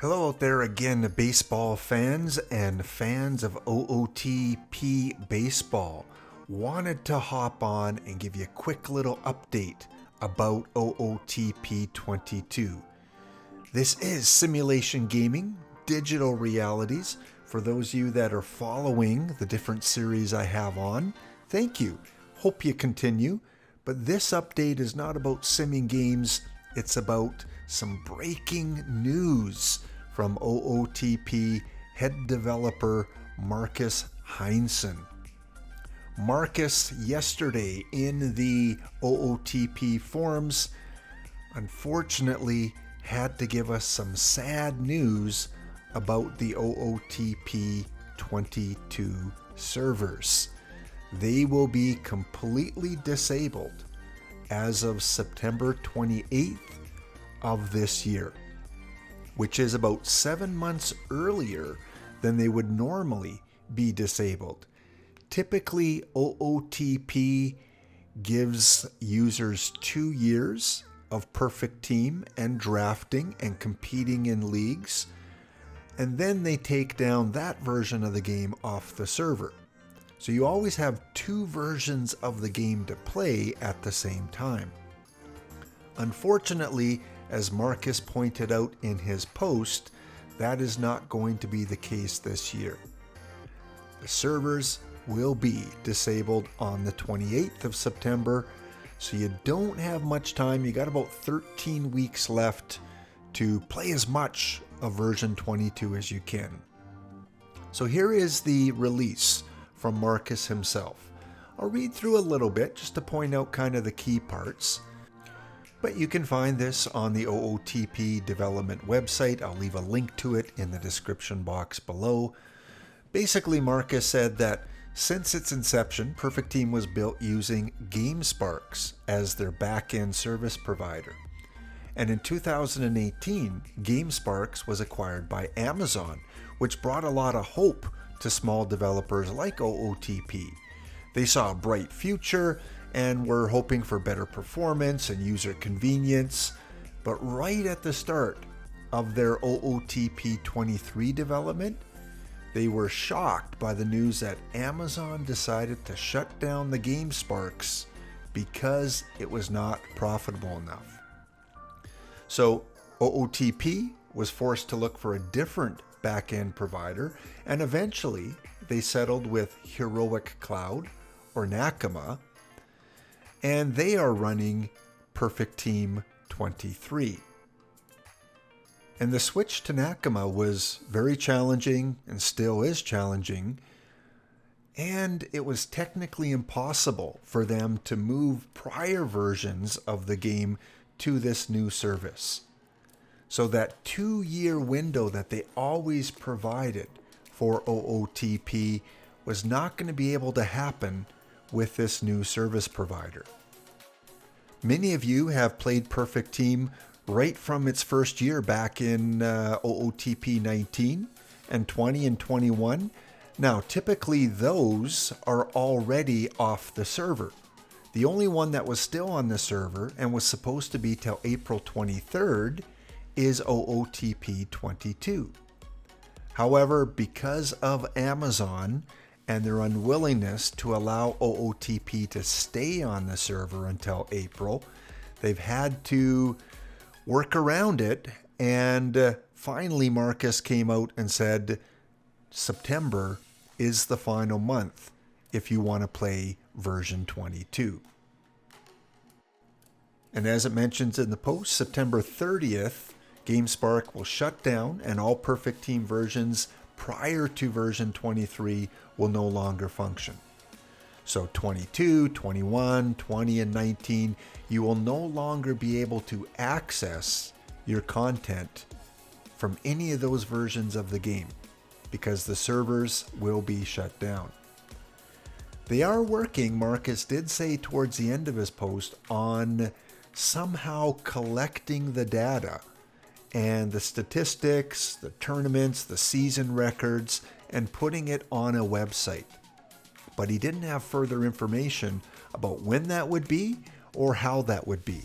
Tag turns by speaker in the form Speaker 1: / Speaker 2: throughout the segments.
Speaker 1: Hello out there again, baseball fans and fans of OOTP baseball. Wanted to hop on and give you a quick little update about OOTP 22. This is simulation gaming, digital realities. For those of you that are following the different series I have on, thank you. Hope you continue. But this update is not about simming games, it's about some breaking news from OOTP head developer Markus Heinsohn. Markus, yesterday in the OOTP forums, unfortunately had to give us some sad news about the OOTP 22 servers. They will be completely disabled as of September 28th of this year, which is about 7 months earlier than they would normally be disabled. Typically, OOTP gives users 2 years of perfect team and drafting and competing in leagues, and then they take down that version of the game off the server. So you always have 2 versions of the game to play at the same time. Unfortunately, as Markus pointed out in his post, that is not going to be the case this year. The servers will be disabled on the 28th of September, so you don't have much time. You got about 13 weeks left to play as much of version 22 as you can. So here is the release from Markus himself. I'll read through a little bit just to point out kind of the key parts. But you can find this on the OOTP development website. I'll leave a link to it in the description box below. Basically, Markus said that since its inception, Perfect Team was built using GameSparks as their back-end service provider. And in 2018, GameSparks was acquired by Amazon, which brought a lot of hope to small developers like OOTP. They saw a bright future and were hoping for better performance and user convenience. But right at the start of their OOTP 23 development, they were shocked by the news that Amazon decided to shut down the GameSparks because it was not profitable enough. So OOTP was forced to look for a different back-end provider, and eventually they settled with Heroic Cloud or Nakama, and they are running Perfect Team 23. And the switch to Nakama was very challenging and still is challenging, and it was technically impossible for them to move prior versions of the game to this new service. So that 2-year window that they always provided for OOTP was not going to be able to happen with this new service provider. Many of you have played Perfect Team right from its first year back in OOTP 19 and 20 and 21. Now, typically those are already off the server. The only one that was still on the server and was supposed to be till April 23rd is OOTP 22. However, because of Amazon and their unwillingness to allow OOTP to stay on the server until April, they've had to work around it, and finally Markus came out and said September is the final month if you want to play version 22. And as it mentions in the post, September 30th, GameSpark will shut down and all Perfect Team versions prior to version 23 will no longer function. So 22, 21, 20, and 19, you will no longer be able to access your content from any of those versions of the game because the servers will be shut down. They are working, Markus did say towards the end of his post, on somehow collecting the data and the statistics, the tournaments, the season records, and putting it on a website. But he didn't have further information about when that would be or how that would be.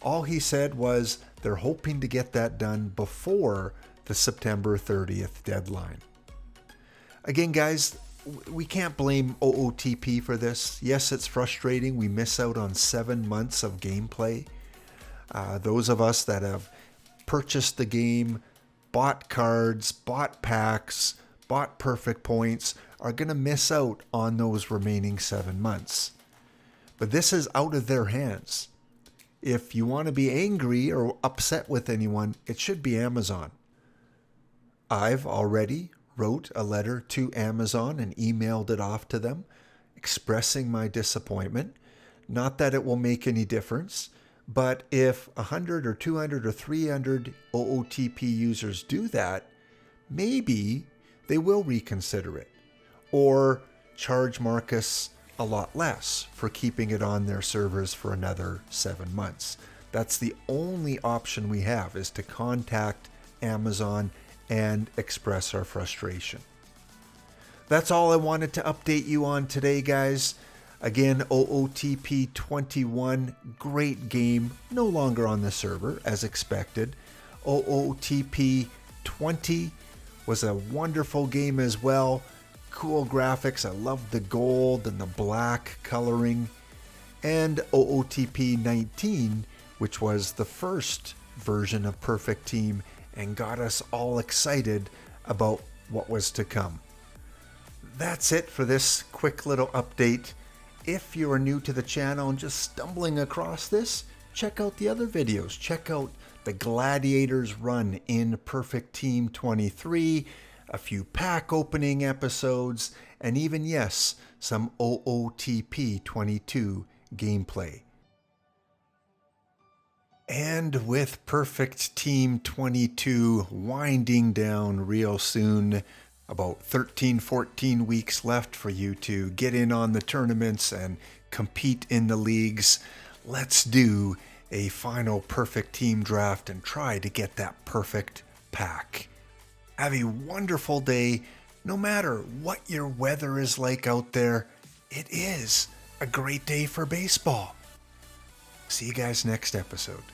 Speaker 1: All he said was they're hoping to get that done before the the September 30th deadline. Again, guys, we can't blame OOTP for this. Yes, it's frustrating. We miss out on 7 months of gameplay. Those of us that have purchased the game, bought cards, bought packs, bought perfect points, are going to miss out on those remaining 7 months. But this is out of their hands. If you want to be angry or upset with anyone, it should be Amazon. I've already wrote a letter to Amazon and emailed it off to them, expressing my disappointment. Not that it will make any difference, but if 100 or 200 or 300 OOTP users do that, maybe they will reconsider it or charge Markus a lot less for keeping it on their servers for another 7 months. That's the only option we have, is to contact Amazon and express our frustration. That's all I wanted to update you on today, guys. Again, OOTP 21, great game, no longer on the server as expected. OOTP 20 was a wonderful game as well. Cool graphics, I love the gold and the black coloring. And OOTP 19, which was the first version of Perfect Team and got us all excited about what was to come. That's it for this quick little update. If you are new to the channel and just stumbling across this, check out the other videos. Check out the Gladiators run in Perfect Team 23, a few pack opening episodes, and even, yes, some OOTP 22 gameplay. And with Perfect Team 22 winding down real soon, about 13-14 weeks left for you to get in on the tournaments and compete in the leagues, let's do a final Perfect Team draft and try to get that perfect pack. Have a wonderful day. No matter what your weather is like out there, it is a great day for baseball. See you guys next episode.